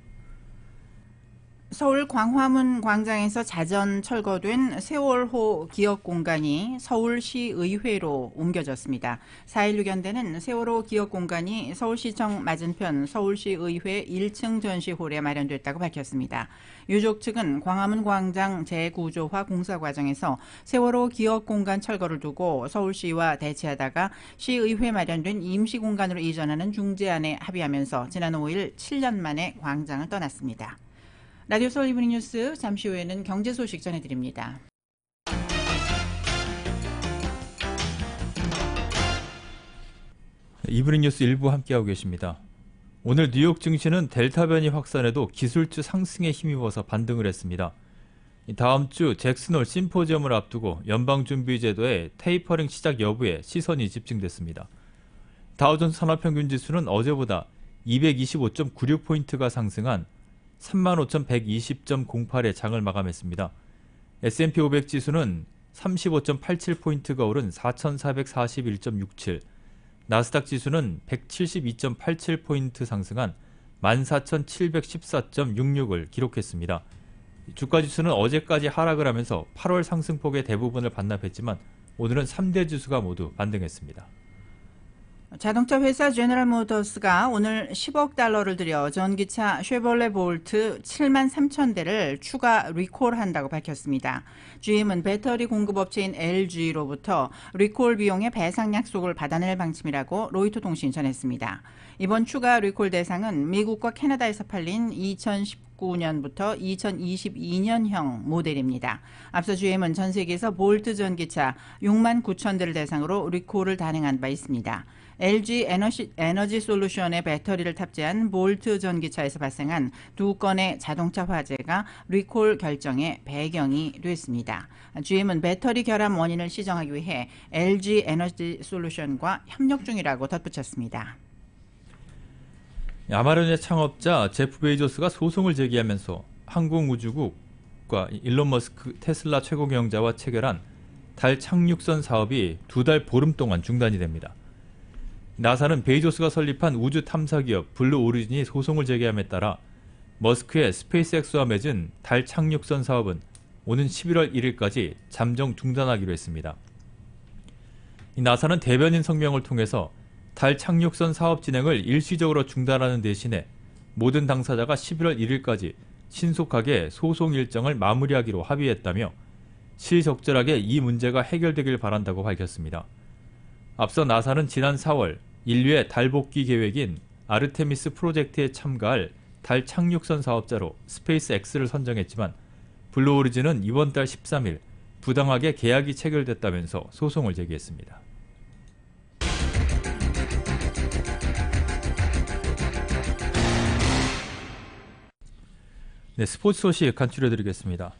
서울 광화문 광장에서 자전 철거된 세월호 기억 공간이 서울시의회로 옮겨졌습니다. 4.16 연대는 세월호 기억 공간이 서울시청 맞은편 서울시의회 1층 전시홀에 마련됐다고 밝혔습니다. 유족 측은 광화문 광장 재구조화 공사 과정에서 세월호 기억 공간 철거를 두고 서울시와 대치하다가 시의회 마련된 임시 공간으로 이전하는 중재안에 합의하면서 지난 5일 7년 만에 광장을 떠났습니다. 라디오 서울 이브닝 뉴스 잠시 후에는 경제 소식 전해드립니다. 이브닝 뉴스 일부 함께하고 계십니다. 오늘 뉴욕 증시는 델타 변이 확산에도 기술주 상승에 힘입어서 반등을 했습니다. 다음 주 잭슨홀 심포지엄을 앞두고 연방준비제도의 테이퍼링 시작 여부에 시선이 집중됐습니다. 다우존스 산업평균지수는 어제보다 225.96포인트가 상승한 35,120.08의 장을 마감했습니다. S&P 500 지수는 35.87포인트가 오른 4,441.67, 나스닥 지수는 172.87포인트 상승한 14,714.66을 기록했습니다. 주가 지수는 어제까지 하락을 하면서 8월 상승폭의 대부분을 반납했지만 오늘은 3대 지수가 모두 반등했습니다. 자동차 회사 제너럴 모터스가 오늘 10억 달러를 들여 전기차 쉐볼레 볼트 7만 3천 대를 추가 리콜한다고 밝혔습니다. GM은 배터리 공급업체인 LG로부터 리콜 비용의 배상 약속을 받아낼 방침이라고 로이터 통신이 전했습니다. 이번 추가 리콜 대상은 미국과 캐나다에서 팔린 2019년부터 2022년형 모델입니다. 앞서 GM은 전 세계에서 볼트 전기차 6만 9천 대를 대상으로 리콜을 단행한 바 있습니다. LG 에너지 솔루션의 배터리를 탑재한 볼트 전기차에서 발생한 2건의 자동차 화재가 리콜 결정의 배경이 됐습니다. GM은 배터리 결함 원인을 시정하기 위해 LG 에너지 솔루션과 협력 중이라고 덧붙였습니다. 아마존의 창업자 제프 베이조스가 소송을 제기하면서 항공우주국과 일론 머스크 테슬라 최고 경영자와 체결한 달 착륙선 사업이 2달 보름 동안 중단이 됩니다. 나사는 베이조스가 설립한 우주 탐사 기업 블루 오리진이 소송을 제기함에 따라 머스크의 스페이스X와 맺은 달 착륙선 사업은 오는 11월 1일까지 잠정 중단하기로 했습니다. 나사는 대변인 성명을 통해서 달 착륙선 사업 진행을 일시적으로 중단하는 대신에 모든 당사자가 11월 1일까지 신속하게 소송 일정을 마무리하기로 합의했다며 시적절하게 이 문제가 해결되길 바란다고 밝혔습니다. 앞서 나사는 지난 4월 인류의 달 복귀 계획인 아르테미스 프로젝트에 참가할 달 착륙선 사업자로 스페이스X를 선정했지만 블루 오리진은 이번 달 13일 부당하게 계약이 체결됐다면서 소송을 제기했습니다. 네, 스포츠 소식 간추려드리겠습니다.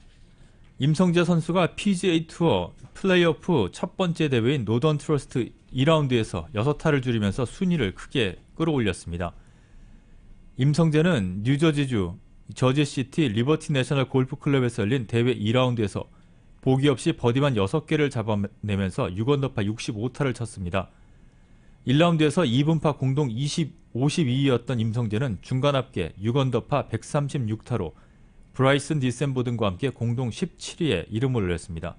임성재 선수가 PGA 투어 플레이오프 첫 번째 대회인 노던 트러스트 2라운드에서 6타를 줄이면서 순위를 크게 끌어올렸습니다. 임성재는 뉴저지주 저지시티 리버티 내셔널 골프 클럽에서 열린 대회 2라운드에서 보기 없이 버디만 6개를 잡아내면서 6언더파 65타를 쳤습니다. 1라운드에서 2분파 공동 52위였던 임성재는 중간 합계 6언더파 136타로 브라이슨 디셈보 등과 함께 공동 17위에 이름을 올렸습니다.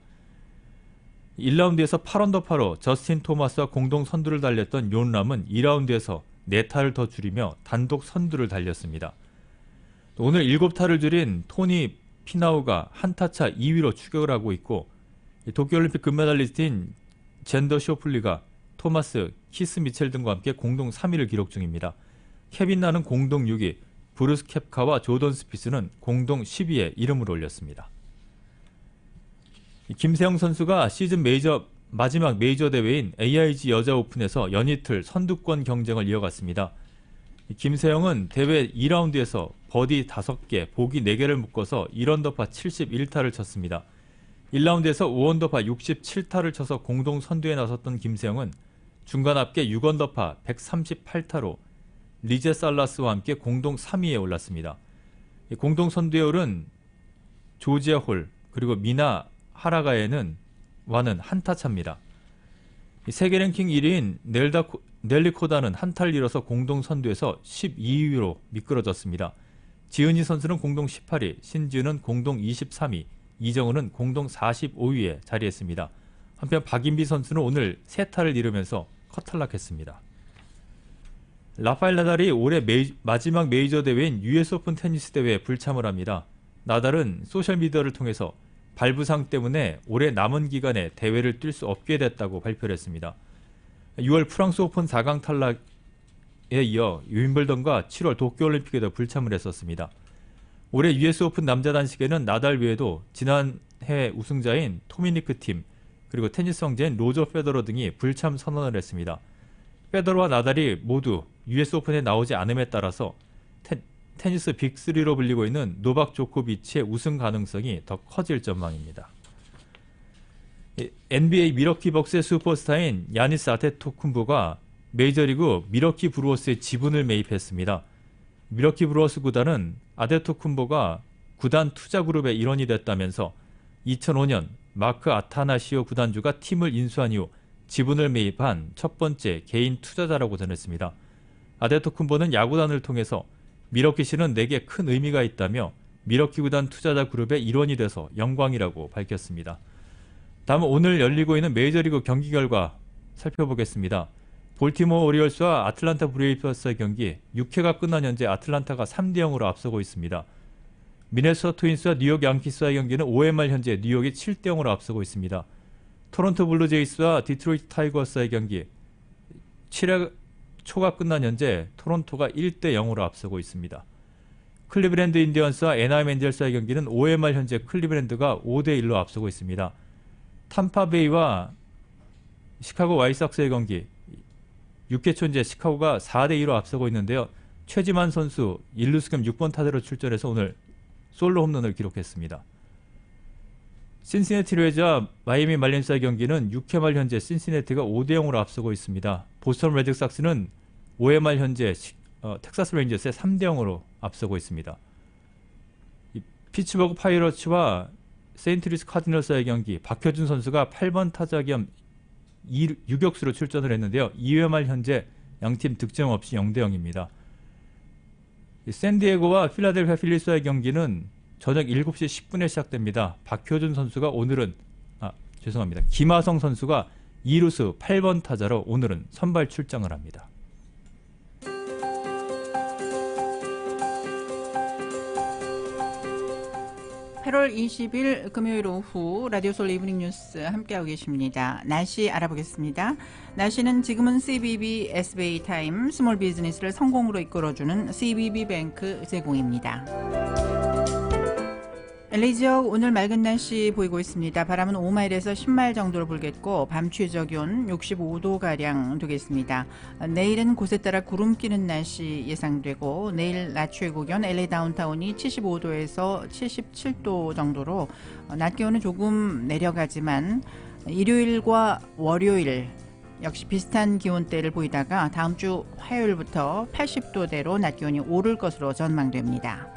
1라운드에서 8언더파로 저스틴 토마스와 공동 선두를 달렸던 욘람은 2라운드에서 4타를 더 줄이며 단독 선두를 달렸습니다. 오늘 7타를 줄인 토니 피나우가 한타차 2위로 추격을 하고 있고 도쿄올림픽 금메달리스트인 젠더 쇼플리가 토마스, 키스 미첼 등과 함께 공동 3위를 기록 중입니다. 케빈 나는 공동 6위, 브루스 캡카와 조던 스피스는 공동 10위에 이름을 올렸습니다. 김세영 선수가 시즌 마지막 메이저 대회인 AIG 여자 오픈에서 연이틀 선두권 경쟁을 이어갔습니다. 김세영은 대회 2라운드에서 버디 5개, 보기 4개를 묶어서 1언더파 71타를 쳤습니다. 1라운드에서 5언더파 67타를 쳐서 공동 선두에 나섰던 김세영은 중간 합계 6언더파 138타로 리제 살라스와 함께 공동 3위에 올랐습니다. 공동 선두에 오른 조지아 홀 그리고 미나 하라가에는 와는 한타 차입니다. 세계 랭킹 1위인 넬리 코다는 한타를 잃어서 공동 선두에서 12위로 미끄러졌습니다. 지은희 선수는 공동 18위, 신지은은 공동 23위, 이정은은 공동 45위에 자리했습니다. 한편 박인비 선수는 오늘 3타를 잃으면서 컷탈락했습니다. 라파엘 나달이 올해 마지막 메이저 대회인 US 오픈 테니스 대회에 불참을 합니다. 나달은 소셜미디어를 통해서 발부상 때문에 올해 남은 기간에 대회를 뛸 수 없게 됐다고 발표를 했습니다. 6월 프랑스 오픈 4강 탈락에 이어 윈블던과 7월 도쿄올림픽에도 불참을 했었습니다. 올해 US 오픈 남자 단식에는 나달 외에도 지난해 우승자인 토미니크 팀 그리고 테니스 황제인 로저 페더러 등이 불참 선언을 했습니다. 페더러와 나달이 모두 US 오픈에 나오지 않음에 따라서 테니스 빅3로 불리고 있는 노박 조코비치의 우승 가능성이 더 커질 전망입니다. NBA 미러키 벅스의 슈퍼스타인 야니스 아테토쿤보가 메이저리그 미러키 브루어스의 지분을 매입했습니다. 미러키 브루어스 구단은 아테토쿤보가 구단 투자그룹의 일원이 됐다면서 2005년 마크 아타나시오 구단주가 팀을 인수한 이후 지분을 매입한 첫 번째 개인 투자자라고 전했습니다. 아테토쿤보는 야구단을 통해서 미러키시는 내게 큰 의미가 있다며 미러키 구단 투자자 그룹의 일원이 돼서 영광이라고 밝혔습니다. 다음은 오늘 열리고 있는 메이저리그 경기 결과 살펴보겠습니다. 볼티모어 오리올스와 아틀란타 브레이브스의 경기 6회가 끝난 현재 아틀란타가 3대0으로 앞서고 있습니다. 미네소타 트윈스와 뉴욕 양키스와의 경기는 5회 말 현재 뉴욕이 7대0으로 앞서고 있습니다. 토론토 블루제이스와 디트로이트 타이거스의 경기 7회 초가 끝난 현재 토론토가 1대0으로 앞서고 있습니다. 클리브랜드 인디언스와 애나임 엔젤스의 경기는 5회 말 현재 클리브랜드가 5대1로 앞서고 있습니다. 탐파베이와 시카고 와이삭스의 경기 6회 초 현재 시카고가 4대2로 앞서고 있는데요. 최지만 선수 1루수겸 6번 타자로 출전해서 오늘 솔로 홈런을 기록했습니다. 신시내티 레드와 마이애미 말린스의 경기는 6회 말 현재 신시내티가 5대0으로 앞서고 있습니다. 보스턴 레드삭스는 5회 말 현재 텍사스 레인저스의 3대0으로 앞서고 있습니다. 피츠버그 파이러츠와 세인트루이스 카디널스의 경기 박효준 선수가 8번 타자 겸 유격수로 출전을 했는데요. 2회 말 현재 양팀 득점 없이 0대0입니다. 샌디에고와 필라델피아 필리스와의 경기는 저녁 7시 10분에 시작됩니다. 박효준 선수가 김하성 선수가 2루수 8번 타자로 오늘은 선발 출장을 합니다. (8월 20일) 금요일 오후 라디오 솔 이브닝 뉴스 함께하고 계십니다. 날씨 알아보겠습니다. 날씨는 지금은 CBB SBA 타임 스몰 비즈니스를 성공으로 이끌어주는 CBB 뱅크 제공입니다. LA 지역 오늘 맑은 날씨 보이고 있습니다. 바람은 5마일에서 10마일 정도로 불겠고 밤 최저 기온 65도가량 되겠습니다. 내일은 곳에 따라 구름 끼는 날씨 예상되고 내일 낮 최고 기온 LA 다운타운이 75도에서 77도 정도로 낮 기온은 조금 내려가지만 일요일과 월요일 역시 비슷한 기온대를 보이다가 다음 주 화요일부터 80도대로 낮 기온이 오를 것으로 전망됩니다.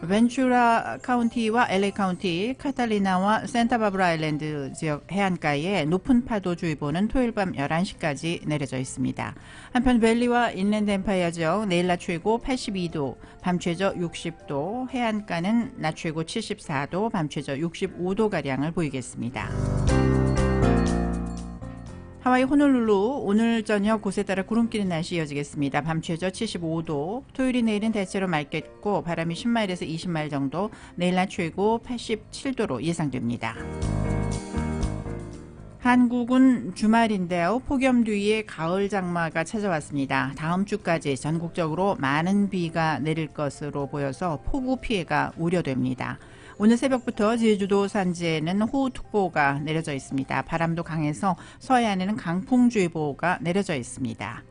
벤츄라 카운티와 LA 카운티, 카탈리나와 산타바브라 아일랜드 지역 해안가에 높은 파도 주의보는 토요일 밤 11시까지 내려져 있습니다. 한편 밸리와 인랜드 엠파이어 지역 내일 낮 최고 82도, 밤 최저 60도, 해안가는 낮 최고 74도, 밤 최저 65도가량을 보이겠습니다. 하와이 호놀룰루 오늘 저녁 곳에 따라 구름 끼는 날씨 이어지겠습니다. 밤 최저 75도, 토요일이 내일은 대체로 맑겠고 바람이 10마일에서 20마일 정도, 내일 낮 최고 87도로 예상됩니다. 한국은 주말인데요. 폭염 뒤에 가을 장마가 찾아왔습니다. 다음 주까지 전국적으로 많은 비가 내릴 것으로 보여서 폭우 피해가 우려됩니다. 오늘 새벽부터 제주도 산지에는 호우특보가 내려져 있습니다. 바람도 강해서 서해안에는 강풍주의보가 내려져 있습니다.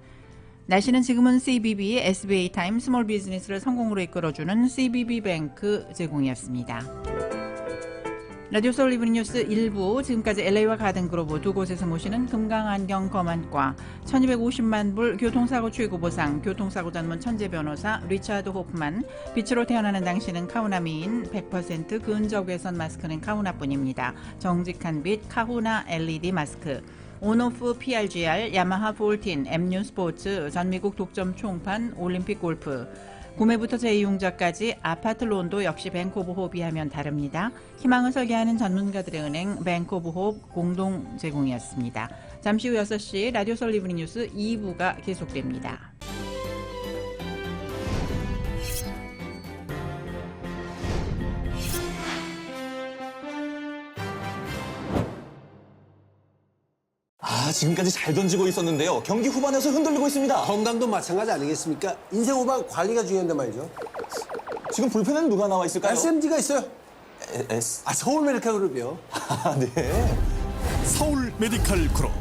날씨는 지금은 CBB SBA 타임 스몰 비즈니스를 성공으로 이끌어주는 CBB 뱅크 제공이었습니다. 라디오 소울 이브닝 뉴스 1부, 지금까지 LA와 가든그로브 두 곳에서 모시는 금강안경 검안과 1250만 불 교통사고 최고보상 교통사고 전문 천재 변호사 리차드 호프만, 빛으로 태어나는 당신은 카우나 미인 100% 근적 외선 마스크는 카우나뿐입니다. 정직한 빛 카후나 LED 마스크, 온오프 PRGR, 야마하 14, MU 스포츠, 전미국 독점 총판, 올림픽 골프, 구매부터 재이용자까지 아파트 론도 역시 뱅크 오브 호흡이 하면 다릅니다. 희망을 설계하는 전문가들의 은행 뱅크 오브 호흡 공동 제공이었습니다. 잠시 후 6시 라디오 솔 이브닝 뉴스 2부가 계속됩니다. 지금까지 잘 던지고 있었는데요. 경기 후반에서 흔들리고 있습니다. 건강도 마찬가지 아니겠습니까? 인생 후반 관리가 중요한데 말이죠. 지금 불펜에는 누가 나와 있을까요? SMG가 있어요. 서울 메디칼 그룹이요. 네. 서울 메디칼 그룹.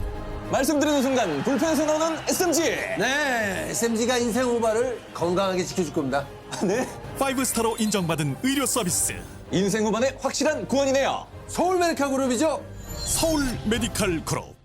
말씀드리는 순간 불펜에서 나오는 SMG. 네, SMG가 인생 후반을 건강하게 지켜줄 겁니다. 네. 5스타로 인정받은 의료 서비스. 인생 후반의 확실한 구원이네요. 서울 메디칼 그룹이죠. 서울 메디칼 그룹.